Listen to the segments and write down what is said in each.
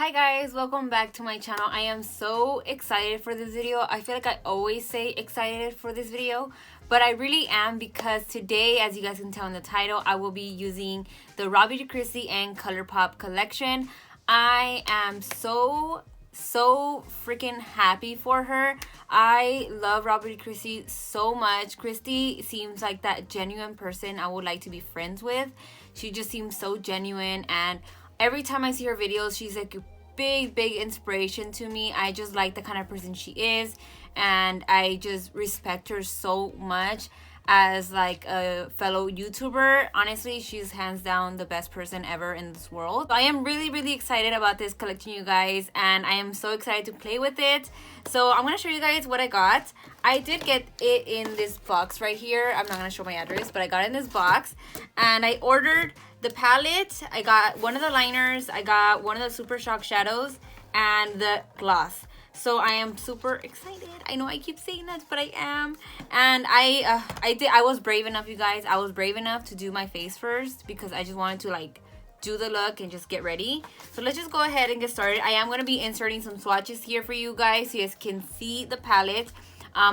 Hi guys, welcome back to my channel. I am so excited for this video. I feel like I always say excited for this video, but I really am because today, as you guys can tell in the title, I will be using the Rawbeautykristi and Colourpop collection. I am so freaking happy for her. I love Rawbeautykristi so much. Kristi seems like that genuine person I would like to be friends with. She just seems so genuine, and every time I see her videos, she's like a big inspiration to me. I just like the kind of person she is, and I just respect her so much as like a fellow YouTuber. Honestly, she's hands down the best person ever in this world. So I am really excited about this collection, you guys, and I am so excited to play with it. So I'm gonna show you guys what I got. I did get it in this box right here. I'm not gonna show my address, but I got it in this box, and I ordered the palette. I got one of the liners, I got one of the Super Shock shadows, and the gloss. So I am super excited. I know I keep saying that, but I am. And I was brave enough, you guys. I was brave enough to do my face first because I just wanted to like do the look and just get ready. So let's just go ahead and get started. I am going to be inserting some swatches here for you guys so you guys can see the palette.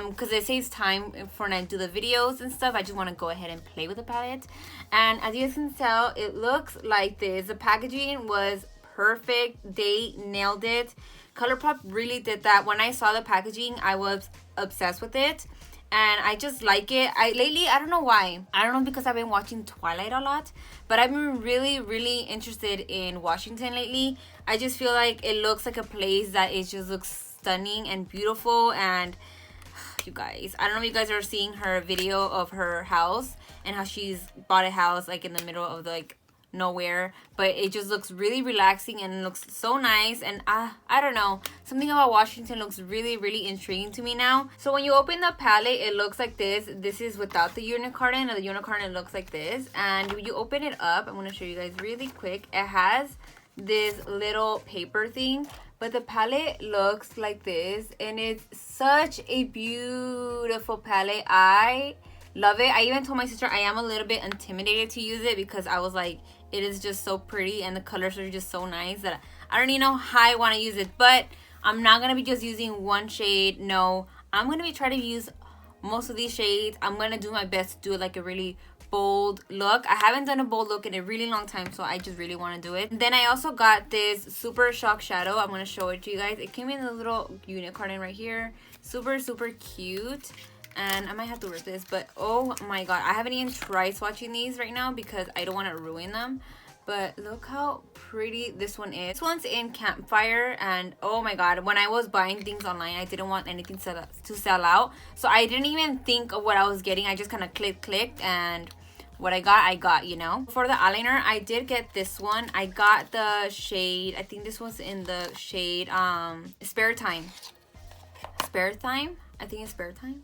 Because it saves time for when I do the videos and stuff. I just want to go ahead and play with the palette. And as you guys can tell, it looks like this. The packaging was perfect. They nailed it. Colourpop really did that. When I saw the packaging, I was obsessed with it, and I just like it. Lately, I don't know why. I don't know, because I've been watching Twilight a lot, but I've been really interested in Washington lately. I just feel like it looks like a place that it just looks stunning and beautiful. And you guys, I don't know if you guys are seeing her video of her house and how she's bought a house like in the middle of the, like, nowhere, but it just looks really relaxing and looks so nice. And I don't know, something about Washington looks really intriguing to me now. So when you open the palette, it looks like this. This is without the unicorn, and the unicorn, it looks like this. And when you open it up, I'm going to show you guys really quick. It has this little paper thing, but the palette looks like this, and it's such a beautiful palette. I love it. I even told my sister I am a little bit intimidated to use it because I was like, it is just so pretty and the colors are just so nice that I don't even know how I want to use it. But I'm not going to be just using one shade. No, I'm going to be trying to use most of these shades. I'm going to do my best to do like a really bold look. I haven't done a bold look in a really long time, so I just really want to do it. And then I also got this Super Shock shadow. I'm going to show it to you guys. It came in a little unicorn right here. Super cute. And I might have to wear this, but oh my god, I haven't even tried swatching these right now because I don't want to ruin them. But look how pretty this one is. This one's in Campfire, and oh my god, when I was buying things online, I didn't want anything to sell out. So I didn't even think of what I was getting. I just kind of clicked, and what I got, you know. For the eyeliner, I did get this one. I got the shade, I think this was in the shade Spare Time. I think it's Spare Time.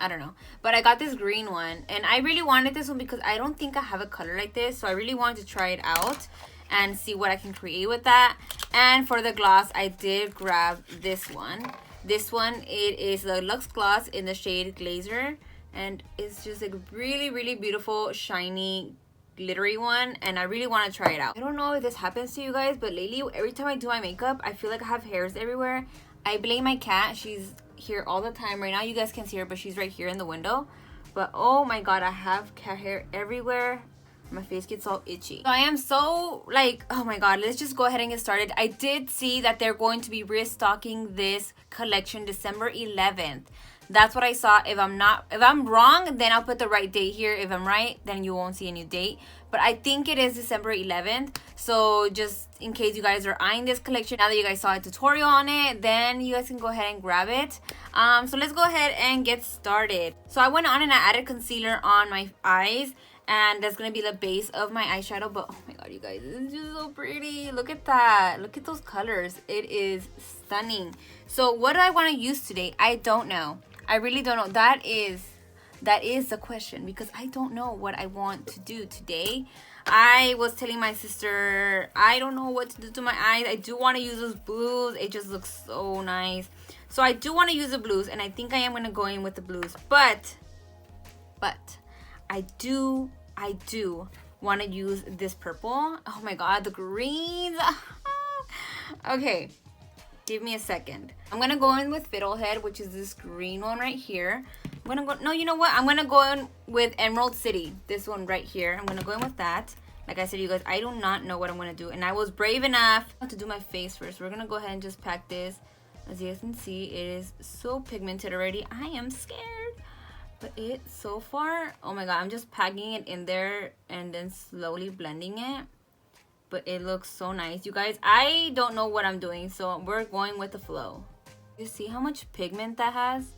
I don't know, but I got this green one, and I really wanted this one because I don't think I have a color like this, so I really wanted to try it out and see what I can create with that. And for the gloss, I did grab this one. It is the Luxe Gloss in the shade Glazer, and it's just like really beautiful, shiny, glittery one, and I really want to try it out. I don't know if this happens to you guys, but lately every time I do my makeup, I feel like I have hairs everywhere. I blame my cat. She's here all the time. Right now you guys can see her, but she's right here in the window. But oh my god, I have cat hair everywhere. My face gets all itchy. So I am so like, oh my god, let's just go ahead and get started. I did see that they're going to be restocking this collection December 11th. That's what I saw. If I'm wrong, then I'll put the right date here. If I'm right, then you won't see a new date. But I think it is December 11th. So just in case you guys are eyeing this collection, now that you guys saw a tutorial on it, then you guys can go ahead and grab it. So let's go ahead and get started. So I went on and I added concealer on my eyes, and that's going to be the base of my eyeshadow. But oh my god, you guys, this is just so pretty. Look at that. Look at those colors. It is stunning. So what do I want to use today? I don't know. I really don't know. That is the question, because I don't know what I want to do today. I was telling my sister, I don't know what to do to my eyes. I do want to use those blues. It just looks so nice. So I do want to use the blues, and I think I am going to go in with the blues. But I do want to use this purple. Oh my god, the greens. Okay, give me a second. I'm gonna go in with Fiddlehead, which is this green one right here. I'm gonna go, no, you know what? I'm gonna go in with Emerald City, this one right here. I'm gonna go in with that. Like I said, you guys, I do not know what I'm gonna do. And I was brave enough to do my face first. We're gonna go ahead and just pack this. As you guys can see, it is so pigmented already. I am scared. But it, so far, oh my god, I'm just packing it in there and then slowly blending it. But it looks so nice. You guys, I don't know what I'm doing, so we're going with the flow. You see how much pigment that has?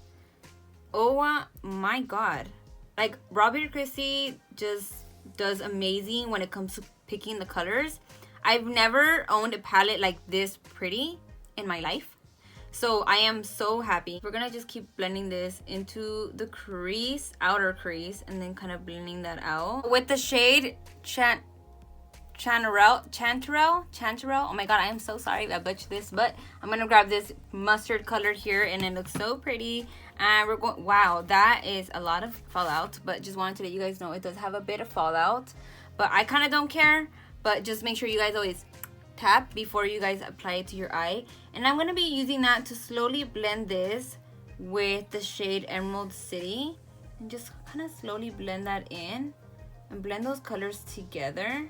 Oh my god. Like, Rawbeautykristi just does amazing when it comes to picking the colors. I've never owned a palette like this pretty in my life. So I am so happy. We're gonna just keep blending this into the crease, outer crease, and then kind of blending that out. With the shade Chanterelle. Oh my god, I am so sorry if I butchered this, but I'm gonna grab this mustard color here, and it looks so pretty. And we're going, wow, that is a lot of fallout, but just wanted to let you guys know it does have a bit of fallout, but I kind of don't care. But just make sure you guys always tap before you guys apply it to your eye. And I'm going to be using that to slowly blend this with the shade Emerald City, and just kind of slowly blend that in and blend those colors together.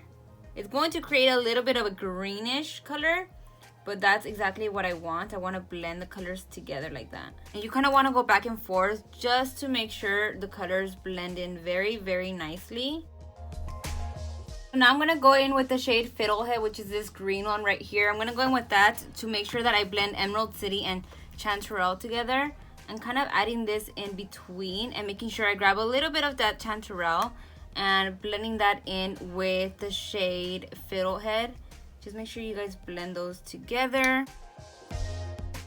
It's going to create a little bit of a greenish color, but that's exactly what I want. I want to blend the colors together like that. And you kind of want to go back and forth just to make sure the colors blend in very, very nicely. Now I'm going to go in with the shade Fiddlehead, which is this green one right here. I'm going to go in with that to make sure that I blend Emerald City and Chanterelle together. And kind of adding this in between and making sure I grab a little bit of that Chanterelle and blending that in with the shade Fiddlehead. Just make sure you guys blend those together.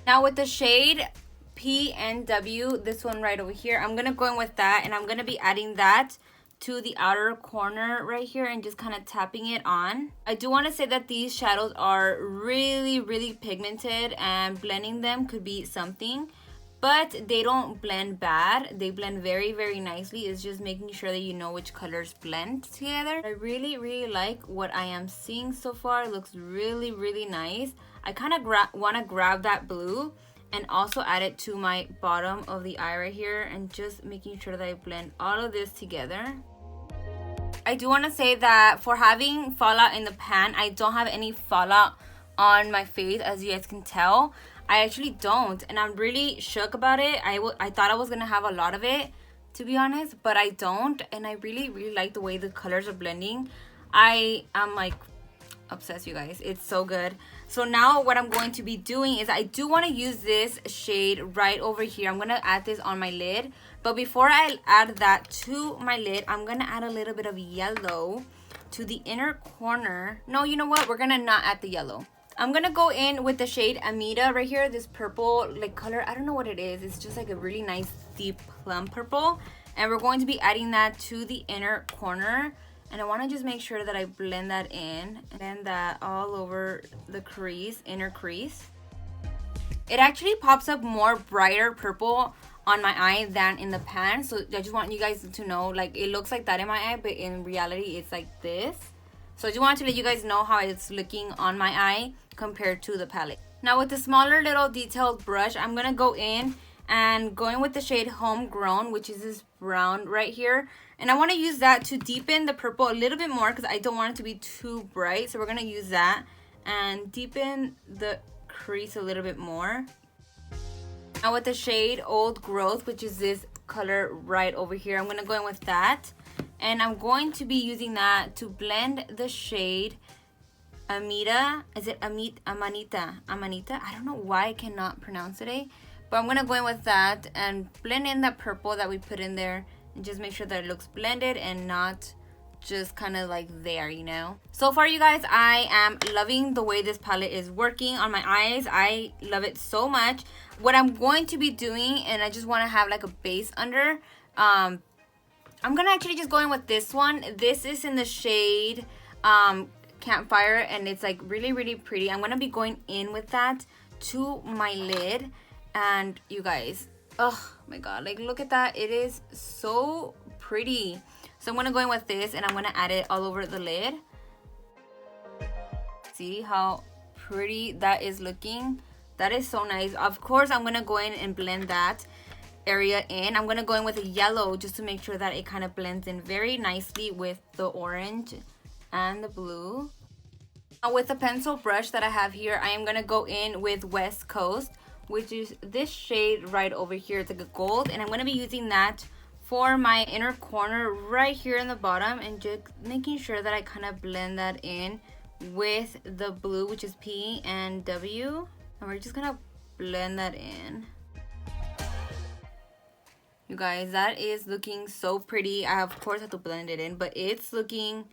Now with the shade PNW, this one right over here, I'm going to go in with that, and I'm going to be adding that to the outer corner right here and just kind of tapping it on. I do want to say that these shadows are really, really pigmented, and blending them could be something, but they don't blend bad. They blend very, very nicely. It's just making sure that you know which colors blend together. I really, really like what I am seeing so far. It looks really, really nice. I kind of want to grab that blue and also add it to my bottom of the eye right here, and just making sure that I blend all of this together. I do want to say that for having fallout in the pan, I don't have any fallout on my face, as you guys can tell. I actually don't, and I'm really shook about it. I thought I was gonna have a lot of it, to be honest, but I don't, and I really, really like the way the colors are blending. I am like obsessed, you guys. It's so good. So now what I'm going to be doing is I do want to use this shade right over here. I'm going to add this on my lid, but before I add that to my lid, I'm going to add a little bit of yellow to the inner corner. No, you know what? We're going to not add the yellow. I'm going to go in with the shade Amita right here, this purple like color. I don't know what it is. It's just like a really nice deep plum purple, and we're going to be adding that to the inner corner. And I want to just make sure that I blend that in and blend that all over the crease, inner crease. It actually pops up more brighter purple on my eye than in the pan. So I just want you guys to know, like, it looks like that in my eye, but in reality it's like this. So I just wanted to let you guys know how it's looking on my eye compared to the palette. Now with the smaller little detailed brush, I'm going to go in and going with the shade Homegrown, which is this brown right here. And I want to use that to deepen the purple a little bit more because I don't want it to be too bright. So we're going to use that and deepen the crease a little bit more. Now with the shade Old Growth, which is this color right over here, I'm going to go in with that. And I'm going to be using that to blend the shade Amita. Is it Amanita? I don't know why I cannot pronounce it. But I'm going to go in with that and blend in that purple that we put in there. And just make sure that it looks blended and not just kind of like there, you know. So far, you guys, I am loving the way this palette is working on my eyes. I love it so much. What I'm going to be doing, and I just want to have like a base under, I'm going to actually just go in with this one. This is in the shade Campfire, and it's like really, really pretty. I'm going to be going in with that to my lid. And you guys, oh my god, like look at that. It is so pretty. So I'm going to go in with this and I'm going to add it all over the lid. See how pretty that is looking. That is so nice. Of course, I'm gonna go in and blend that area in. I'm gonna go in with a yellow just to make sure that it kind of blends in very nicely with the orange and the blue. Now with the pencil brush that I have here, I am gonna go in with West Coast, which is this shade right over here. It's like a gold, and I'm gonna be using that for my inner corner right here in the bottom, and just making sure that I kind of blend that in with the blue, which is P and W. And we're just gonna blend that in. You guys, that is looking so pretty. I of course have to blend it in, but it's looking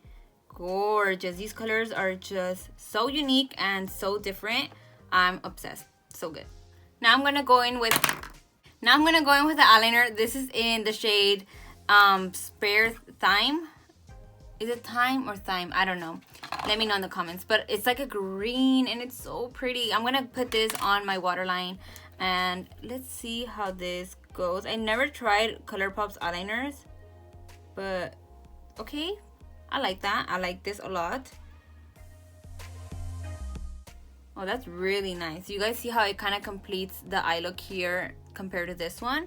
gorgeous. These colors are just so unique and so different. I'm obsessed. So good. Now I'm gonna go in with the eyeliner. This is in the shade Spare Thyme. Is it Thyme or Thyme? I don't know. Let me know in the comments. But it's like a green and it's so pretty. I'm gonna put this on my waterline and let's see how this goes. I never tried Colourpop's eyeliners, but okay, I like that. I like this a lot. Oh, that's really nice. You guys see how it kind of completes the eye look here compared to this one?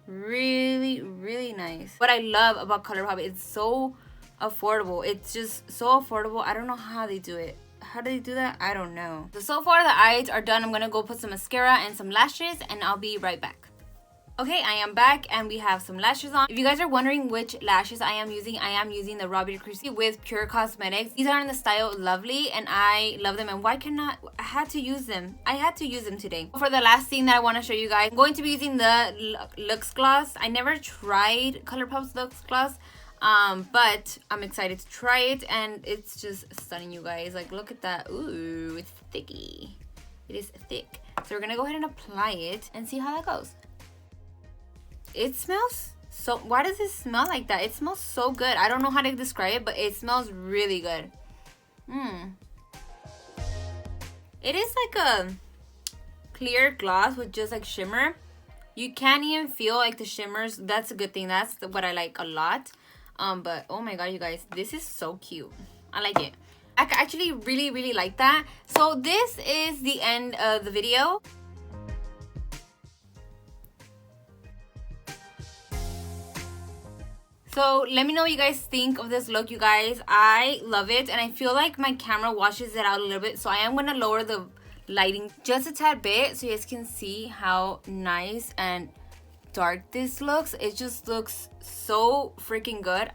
Really, really nice. What I love about Colourpop, it's so affordable. It's just so affordable. I don't know how they do it. How do they do that? I don't know. So far the eyes are done. I'm gonna go put some mascara and some lashes, and I'll be right back. Okay, I am back and we have some lashes on. If you guys are wondering which lashes I am using the Rawbeautykristi with Pure Cosmetics. These are in the style Lovely and I love them, and why cannot, I had to use them. I had to use them today. For the last thing that I want to show you guys, I'm going to be using the Luxe Gloss. I never tried Colourpop's Luxe Gloss, but I'm excited to try it, and it's just stunning, you guys. Like, look at that. Ooh, it's thicky. It is thick. So we're gonna go ahead and apply it and see how that goes. It smells so, why does it smell like that? It smells so good. I don't know how to describe it, but it smells really good. It is like a clear gloss with just like shimmer. You can't even feel like the shimmers. That's a good thing. That's what I like a lot. But oh my god, you guys, this is so cute. I like it. I actually really, really like that. So this is the end of the video. So let me know what you guys think of this look, you guys. I love it, and I feel like my camera washes it out a little bit, so I am going to lower the lighting just a tad bit so you guys can see how nice and dark this looks. It just looks so freaking good.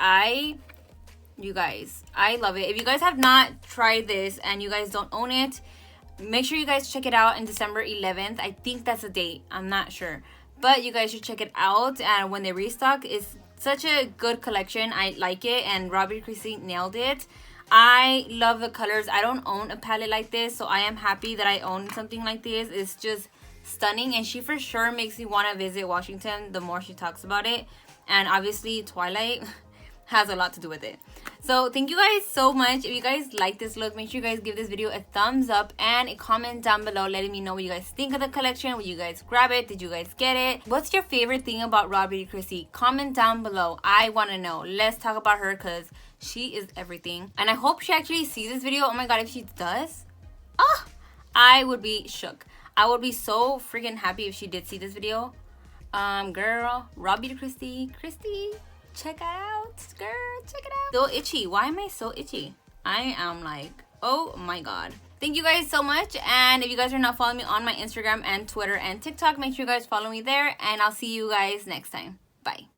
You guys, I love it. If you guys have not tried this and you guys don't own it, make sure you guys check it out in December 11th. I think that's the date. I'm not sure. But you guys should check it out, and when they restock, it's such a good collection. I like it, and Rawbeautykristi nailed it. I love the colors. I don't own a palette like this, so I am happy that I own something like this. It's just stunning, and she for sure makes me want to visit Washington the more she talks about it. And obviously Twilight has a lot to do with it. So thank you guys so much. If you guys like this look, make sure you guys give this video a thumbs up and a comment down below letting me know what you guys think of the collection. Will you guys grab it? Did you guys get it? What's your favorite thing about Rawbeautykristi? Comment down below. I want to know. Let's talk about her, because she is everything, and I hope she actually sees this video. Oh my god, if she does, I would be shook. I would be so freaking happy if she did see this video. Girl, Rawbeautykristi, check it out, girl, check it out. So itchy. Why am I so itchy? I am like, oh my god. Thank you guys so much, and if you guys are not following me on my Instagram and Twitter and TikTok, make sure you guys follow me there, and I'll see you guys next time. Bye.